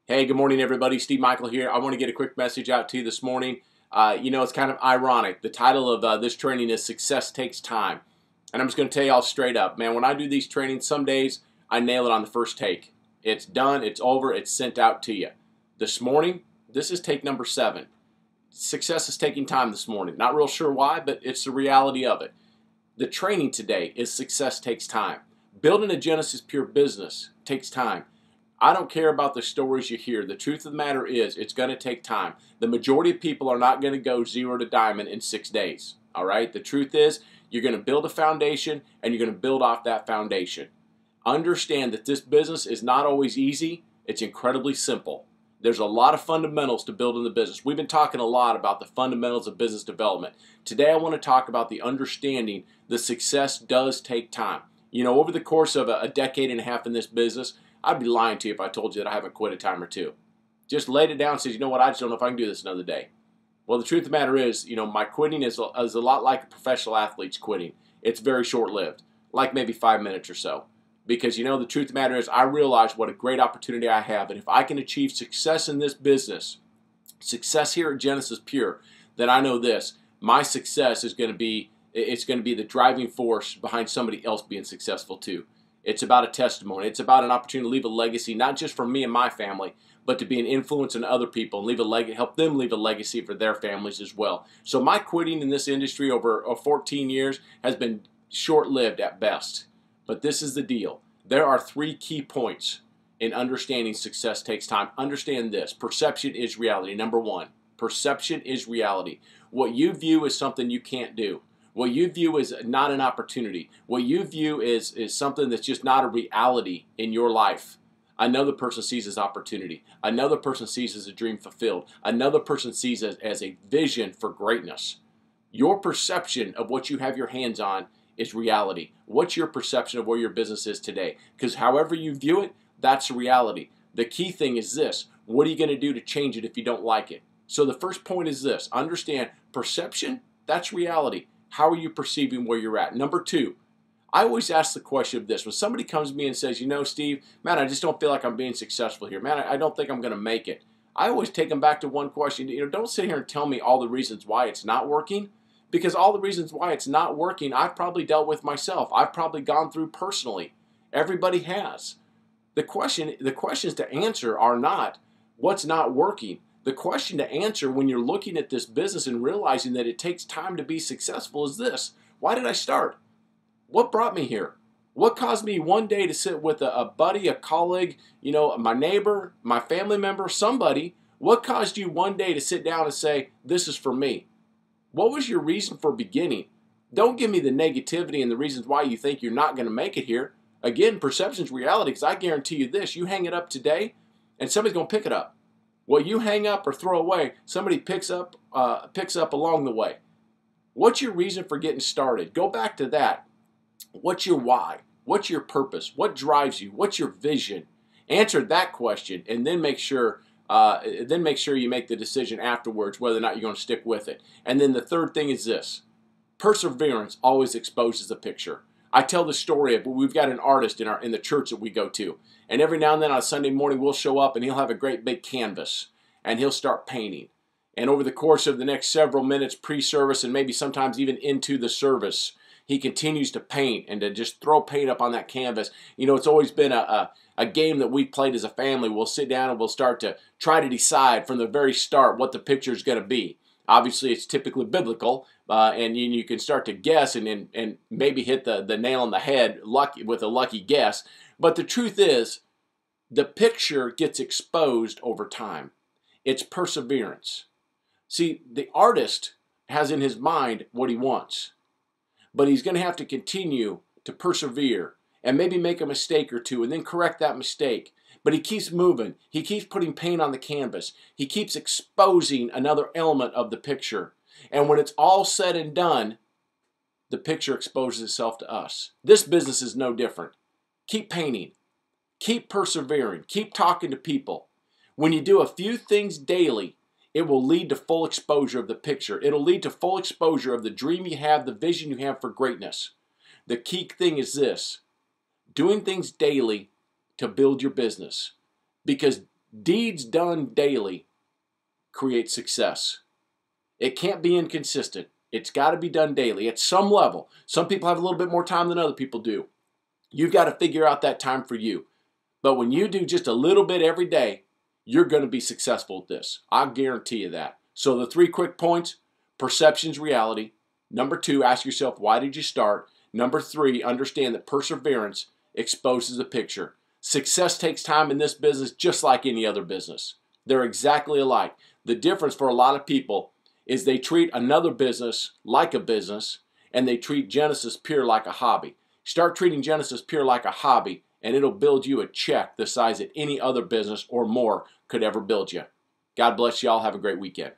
Hey, good morning, everybody. Steve Michael here. I want to get a quick message out to you this morning. It's kind of ironic. The title of this training is Success Takes Time. And I'm just going to tell you all straight up, man, when I do these trainings, some days I nail it on the first take. It's done, it's over, it's sent out to you. This morning, this is take number 7. Success is taking time this morning. Not real sure why, but it's the reality of it. The training today is Success Takes Time. Building a Genesis Pure business takes time. I don't care about the stories you hear. The truth of the matter is it's going to take time. The majority of people are not going to go 0 to diamond in 6 days. All right? The truth is you're going to build a foundation and you're going to build off that foundation. Understand that this business is not always easy. It's incredibly simple. There's a lot of fundamentals to building the business. We've been talking a lot about the fundamentals of business development. Today I want to talk about the understanding that success does take time. You know, over the course of a decade and a half in this business, I'd be lying to you if I told you that I haven't quit a time or two. Just laid it down and says, you know what, I just don't know if I can do this another day. Well, the truth of the matter is, my quitting is a lot like a professional athlete's quitting. It's very short-lived, like maybe 5 minutes or so. Because, the truth of the matter is, I realize what a great opportunity I have. And if I can achieve success in this business, success here at Genesis Pure, then I know this. My success is going to be, it's going to be the driving force behind somebody else being successful too. It's about a testimony. It's about an opportunity to leave a legacy, not just for me and my family, but to be an influence on other people and help them leave a legacy for their families as well. So my quitting in this industry over 14 years has been short-lived at best. But this is the deal. There are 3 key points in understanding success takes time. Understand this. Perception is reality. Number 1, perception is reality. What you view as something you can't do. What you view as not an opportunity. What you view is something that's just not a reality in your life. Another person sees as opportunity. Another person sees as a dream fulfilled. Another person sees as a vision for greatness. Your perception of what you have your hands on is reality. What's your perception of where your business is today? Because however you view it, that's reality. The key thing is this. What are you going to do to change it if you don't like it? So the first point is this. Understand perception, that's reality. How are you perceiving where you're at? Number 2, I always ask the question of this. When somebody comes to me and says, Steve, man, I just don't feel like I'm being successful here. Man, I don't think I'm going to make it. I always take them back to one question. Don't sit here and tell me all the reasons why it's not working, because all the reasons why it's not working, I've probably dealt with myself. I've probably gone through personally. Everybody has. The questions to answer are not what's not working. The question to answer when you're looking at this business and realizing that it takes time to be successful is this. Why did I start? What brought me here? What caused me one day to sit with a buddy, a colleague, my neighbor, my family member, somebody? What caused you one day to sit down and say, this is for me? What was your reason for beginning? Don't give me the negativity and the reasons why you think you're not going to make it here. Again, perception's reality, because I guarantee you this. You hang it up today, and somebody's going to pick it up. What you hang up or throw away, somebody picks up along the way. What's your reason for getting started? Go back to that. What's your why? What's your purpose? What drives you? What's your vision? Answer that question, and then make sure you make the decision afterwards whether or not you're going to stick with it. And then the third thing is this. Perseverance always exposes the picture. I tell the story of we've got an artist in the church that we go to. And every now and then on a Sunday morning we'll show up and he'll have a great big canvas and he'll start painting. And over the course of the next several minutes pre-service and maybe sometimes even into the service, he continues to paint and to just throw paint up on that canvas. It's always been a game that we've played as a family. We'll sit down and we'll start to try to decide from the very start what the picture is going to be. Obviously, it's typically biblical, and you can start to guess and maybe hit the nail on the head with a lucky guess. But the truth is, the picture gets exposed over time. It's perseverance. See, the artist has in his mind what he wants, but he's going to have to continue to persevere and maybe make a mistake or two and then correct that mistake. But he keeps moving. He keeps putting paint on the canvas. He keeps exposing another element of the picture. And when it's all said and done, the picture exposes itself to us. This business is no different. Keep painting. Keep persevering. Keep talking to people. When you do a few things daily, it will lead to full exposure of the picture. It'll lead to full exposure of the dream you have, the vision you have for greatness. The key thing is this. Doing things daily to build your business, because Deeds done daily create success. It can't be inconsistent. It's got to be done daily at some level. Some people have a little bit more time than other people do. You've got to figure out that time for you. But when you do just a little bit every day, you're going to be successful at this. I guarantee you that. So the 3 quick points: perception's reality. Number 2, ask yourself, why did you start? Number 3, understand that perseverance exposes a picture. Success takes time in this business just like any other business. They're exactly alike. The difference for a lot of people is they treat another business like a business, and they treat Genesis Pure like a hobby. Start treating Genesis Pure like a hobby, and it'll build you a check the size that any other business or more could ever build you. God bless you all. Have a great weekend.